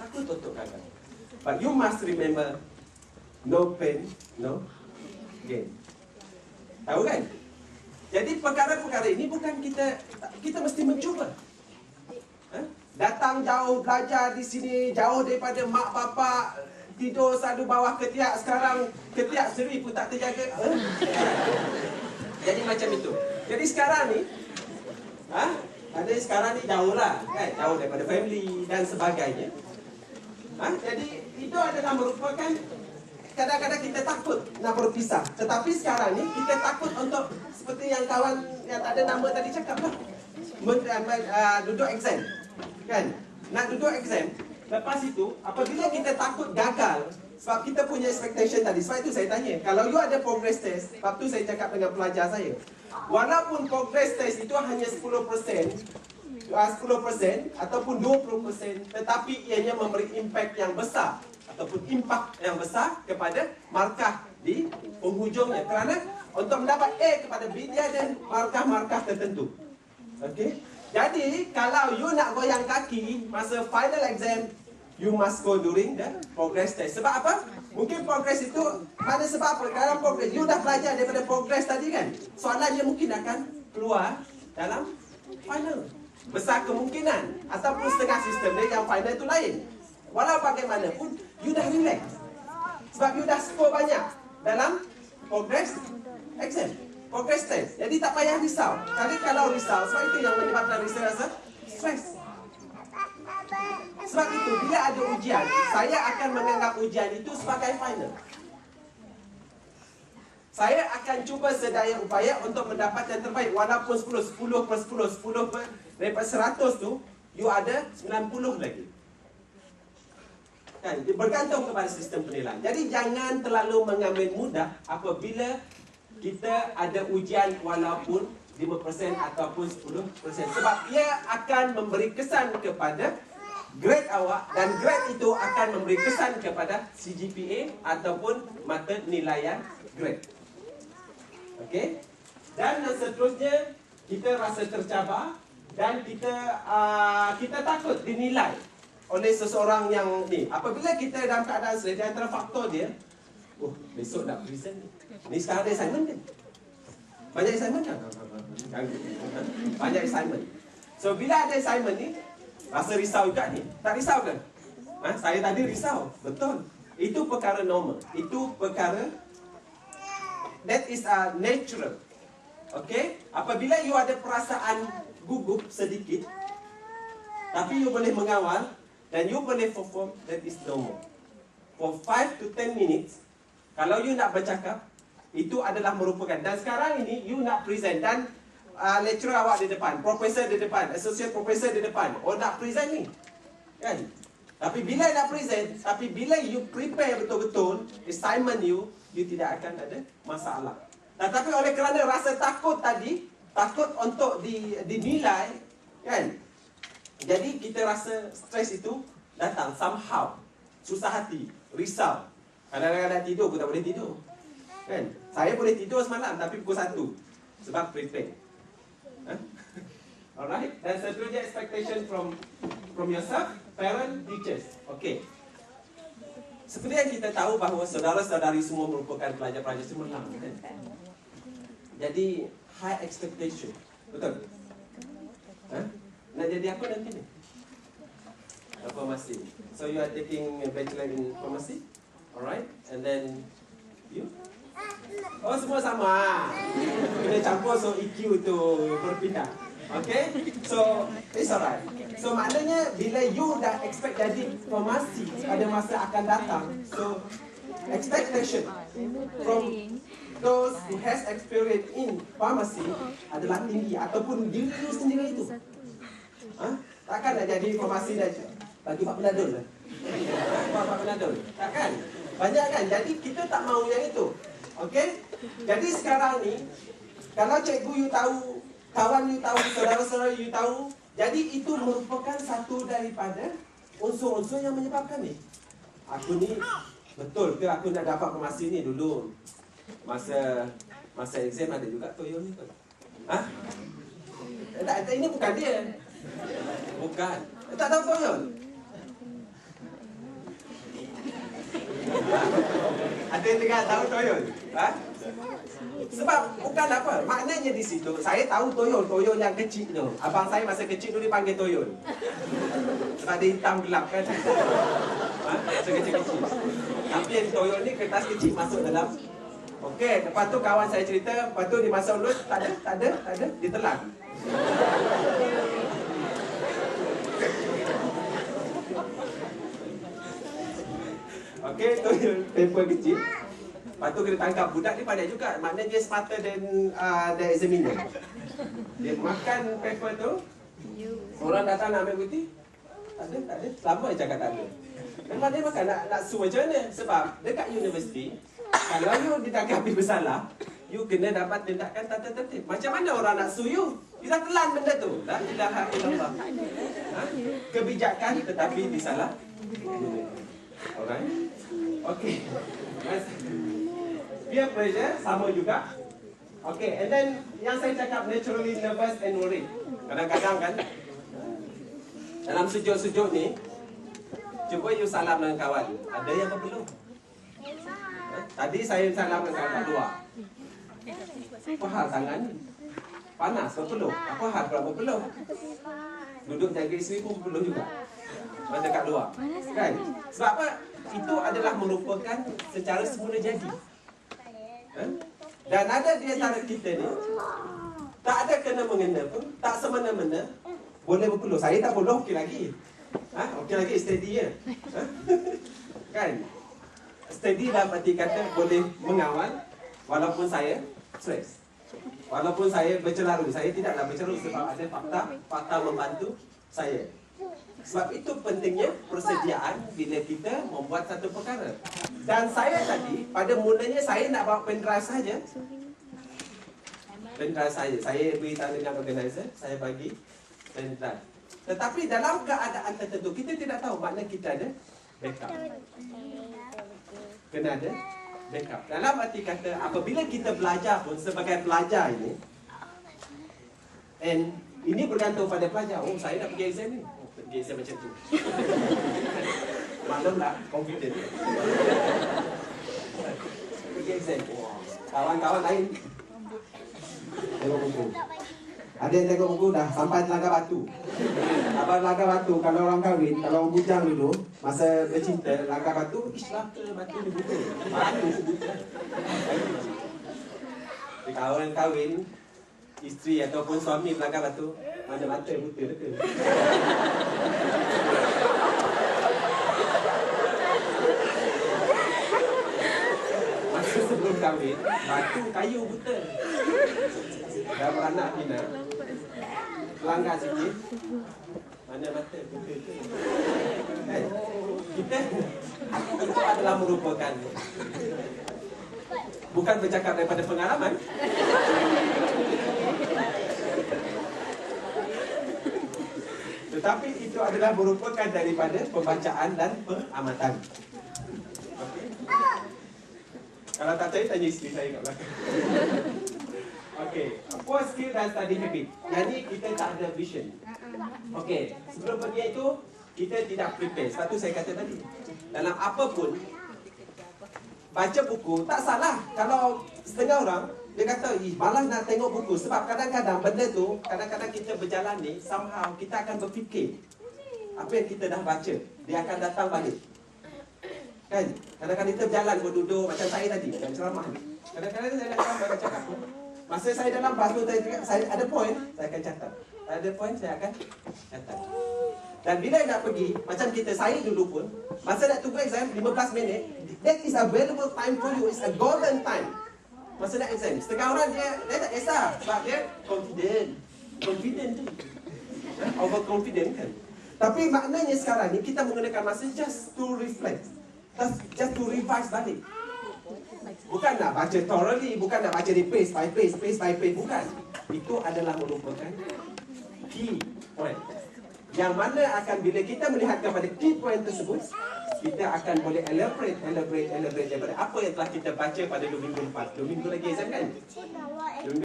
takut untuk gagal. But you must remember, no pain, no gain. Tahu kan? Jadi perkara-perkara ini bukan kita mesti mencuba. Datang jauh belajar di sini, jauh daripada mak bapak, tidur selalu bawah ketiak, sekarang ketiak seri pun tak terjaga. Jadi macam itu. Jadi sekarang ni, sekarang ni jauh lah, kan? Jauh daripada family dan sebagainya. Jadi itu adalah merupakan kadang-kadang kita takut nak berpisah. Tetapi sekarang ni kita takut untuk seperti yang kawan yang tak ada nama tadi cakap lah, duduk exam, kan? Nak duduk exam. Lepas itu, apabila kita takut gagal, sebab kita punya expectation tadi, sebab itu saya tanya, kalau you ada progress test, sebab tu saya cakap dengan pelajar saya, walaupun progress test itu hanya 10%, 10% ataupun 20%, tetapi ianya memberi impact yang besar ataupun impak yang besar kepada markah di penghujungnya, kerana untuk mendapat A kepada B dia ada markah-markah tertentu. Okey. Jadi kalau you nak goyang kaki masa final exam, you must go during the progress test. Sebab apa? Mungkin progress itu ada sebab apa? Dalam progress you dah belajar daripada progress tadi kan, soalannya mungkin akan keluar dalam final. Besar kemungkinan, ataupun setengah sistem dia yang final itu lain. Walau bagaimanapun, you dah relax. Sebab you dah score banyak dalam progress exam, progress test. Jadi tak payah risau. Tapi kalau risau, sebab itu yang menyebabkan risau rasa stres. Sebab itu, bila ada ujian, saya akan menganggap ujian itu sebagai final. Saya akan cuba sedaya upaya untuk mendapat yang terbaik. Walaupun 10 per 10 daripada 100 tu, you ada 90 lagi. Kan? Bergantung kepada sistem penilaian. Jadi jangan terlalu mengambil mudah apabila kita ada ujian walaupun 5% ataupun 10%. Sebab ia akan memberi kesan kepada grade awak, dan grade itu akan memberi kesan kepada CGPA ataupun mata nilaian grade. Okey? Dan yang seterusnya, kita rasa tercabar dan kita takut dinilai oleh seseorang yang ni. Apabila kita dalam keadaan stres, di antara faktor dia, besok nak present ni. Ni sekarang ada assignment kan? Banyak assignment kan? Banyak assignment. So bila ada assignment ni, rasa risau juga ni. Tak risau kan? Saya tadi risau. Betul. Itu perkara normal. Itu perkara that is natural. Okay? Apabila you ada perasaan gugup sedikit, tapi you boleh mengawal dan you boleh perform, that is normal. For 5 to 10 minutes, kalau you nak bercakap, itu adalah merupakan. Dan sekarang ini, you nak present dan lecturer awak di depan, profesor di depan, associate professor di depan. Nak present ni. Kan? Tapi bila nak present, tapi bila you prepare betul-betul assignment you tidak akan ada masalah. Tetapi oleh kerana rasa takut tadi, takut untuk dinilai, kan? Jadi kita rasa stres itu datang somehow. Susah hati, risau. Kadang-kadang nak tidur pun tak boleh tidur. Kan? Saya boleh tidur semalam tapi pukul 1 sebab prepare. Alright, dan seterusnya expectation from yourself, parent, teachers. Okay. Seperti yang kita tahu bahawa saudara-saudari semua merupakan pelajar-pelajar cemerlang, kan? Jadi high expectation, betul? Nak jadi apa nanti ni? Pharmacy. So you are taking a bachelor in pharmacy, alright? And then you? Oh, semua sama. Kena campur so EQ tu berpindah. Okay? So, it's alright. So, maknanya bila you dah expect jadi pharmacy pada masa akan datang, so, expectation from those who has experience in pharmacy adalah tinggi, ataupun diri you sendiri itu. Takkan nak jadi pharmacy dah bagi Pak Penadol lah. Pak Penadol. Takkan? Banyak kan? Jadi kita tak mahu yang itu. Okay? Jadi sekarang ni, kalau cikgu you tahu, kawan you tahu, saudara-saudara you tahu, jadi itu merupakan satu daripada unsur-unsur yang menyebabkan ni. Aku ni, betul ke aku nak dapat pharmacy ni dulu? Masa exam ada juga toyo ni tu. Ini bukan dia. Bukan. Tak tahu toyo. Ada tengah tahu toyol. Ha? Sebab bukan apa, maknanya di situ saya tahu toyol yang kecil tu. Abang saya masa kecil tu dipanggil toyol. Sebab dia hitam gelap kan. Ha? Masa kecil-kecil. Tapi yang toyol ni kertas kecil masuk dalam. Okey, lepas tu kawan saya cerita, lepas tu dia masuk mulut, tak ada, ditelan. Okey, toyol paper kecil. Lepas tu kena tangkap. Budak ni pandai juga. Maknanya dia smarter than the examiner. Dia makan paper tu. Orang datang nak ambil bukti. Tak ada. Selama dia cakap tak ada. Memang dia makan nak sue macam mana? Sebab dekat universiti, kalau you ditangkapi bersalah, you kena dapat tindakan tertib. Macam mana orang nak sue you? You dah telan benda tu. La ilaha illallah. Ha? Kebijakan tetapi disalah. Alright. Okay. Peer pressure sama juga. Okay, and then yang saya cakap naturally nervous and worried. Kadang-kadang kan dalam sujud-sujud ni, cuba you salam dengan kawan. Ada yang berpeluh. Tadi saya salam dengan kawan kat luar. Apa hal tangan ni? Panas berpeluh. Apa hal pula berpeluh? Duduk jaga isteri pun berpeluh juga. Masa kat luar. Kan? Sebab apa? Itu adalah merupakan secara semula jadi. Dan ada di antara kita ni tak ada kena-mengena pun, tak semena-mena boleh berpeluh. Saya tak boleh okey lagi. Okey lagi steady je. Kan? Steady dalam arti kata boleh mengawal walaupun saya stres. Walaupun saya bercelaru, saya tidaklah bercelaru sebab ada fakta membantu saya. Sebab itu pentingnya persediaan bila kita membuat satu perkara. Dan saya tadi, pada mulanya saya nak bawa pendrive saja. Pendrive saja. Saya beritahu dengan organizer, saya bagi pendrive. Tetapi dalam keadaan tertentu, kita tidak tahu makna kita ada backup. Kena ada backup. Dalam arti kata, apabila kita belajar pun sebagai pelajar ini, and ini bergantung pada pelajar. Oh, saya nak pergi exam ni. Pergi exam macam tu. Maklumlah, confident. Pergi exam. Kawan-kawan lain tengok buku. Ada yang tengok buku dah sampai Telaga Batu. Abang Telaga Batu, kalau orang kahwin, kalau orang bujang dulu, masa bercinta, Telaga Batu, Islam ke Batu ni buku. Malu buku. Kawan kahwin, isteri ataupun suami Telaga Batu, mana mata buta betul. Masa sebelum kahwin, batu kayu buta. Dah beranak Pina, pelanggar sikit, mana mata buta tu. Kita, itu adalah merupakan, bukan bercakap daripada pengalaman. Tetapi itu adalah merupakan daripada pembacaan dan pengamatan. Okay. Kalau tak tahu, tanya isteri saya kat belakang. Okey, poor skill dan study habit. Jadi kita tak ada vision. Okey, sebelum pergi itu kita tidak prepare. Sebab tu saya kata tadi, dalam apa pun baca buku tak salah. Kalau setengah orang dia kata, malas nak tengok buku. Sebab kadang-kadang benda tu, kadang-kadang kita berjalan ni, somehow kita akan berfikir apa yang kita dah baca, dia akan datang balik. Kan? Kadang-kadang kita berjalan berduduk macam saya tadi, dan ceramah ni. Kadang-kadang saya nak cakap pun. Masa saya dalam bas tu, saya ada point, saya akan catat. Ada point, saya akan catat. Dan bila nak pergi, macam kita, saya dulu pun, masa nak tunggu exam, 15 minit, that is a valuable time for you, it's a golden time. Masa nak exam, setengah orang dia tak kisah, sebab dia confident tu. Overconfident kan. Tapi maknanya sekarang ni, kita menggunakan masa just to reflect. Just to revise balik. Bukan nak baca thoroughly, bukan nak baca di page by page, bukan. Itu adalah merupakan key point. Yang mana akan bila kita melihat kepada key point tersebut, kita akan boleh elaborate daripada apa yang telah kita baca pada 2 minggu lepas. 2 minggu lagi exam kan?